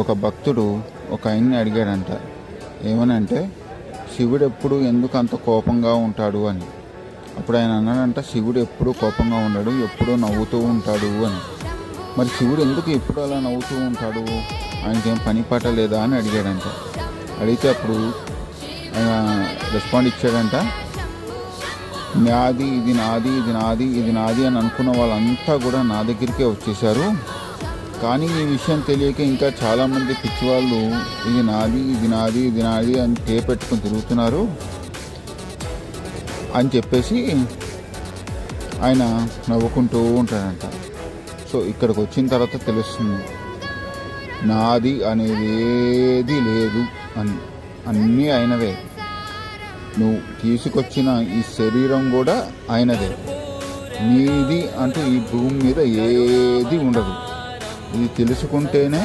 ఒక భక్తుడు ఒక ఆయన్ని అడిగాడంట, ఏమనంటే శివుడు ఎప్పుడు ఎందుకు అంత కోపంగా ఉంటాడు అని. అప్పుడు ఆయన అన్నాడంట, శివుడు ఎప్పుడూ కోపంగా ఉండడు, ఎప్పుడూ నవ్వుతూ ఉంటాడు అని. మరి శివుడు ఎందుకు ఎప్పుడు అలా నవ్వుతూ ఉంటాడు, ఆయనకేం పని పాట లేదా అని అడిగాడంట. అడిగితే అప్పుడు ఆయన రెస్పాండ్ ఇచ్చాడంట, నాది ఇది నాది ఇది నాది ఇది నాది అని అనుకున్న వాళ్ళంతా కూడా నా దగ్గరికే వచ్చేసారు. కానీ ఈ విషయం తెలియక ఇంకా చాలామంది పిచ్చివాళ్ళు ఇది నాది ఇది నాది ఇది నాది అని పెట్టుకుని తిరుగుతున్నారు అని చెప్పేసి ఆయన నవ్వుకుంటూ ఉంటాడంట. సో ఇక్కడికి వచ్చిన తర్వాత తెలుస్తుంది, నాది అనేది ఏది లేదు అని, అన్నీ ఆయనవే. నువ్వు తీసుకొచ్చిన ఈ శరీరం కూడా ఆయనదే. నీది అంటూ ఈ భూమి మీద ఏది ఉండదు. ఇది తెలుసుకుంటేనే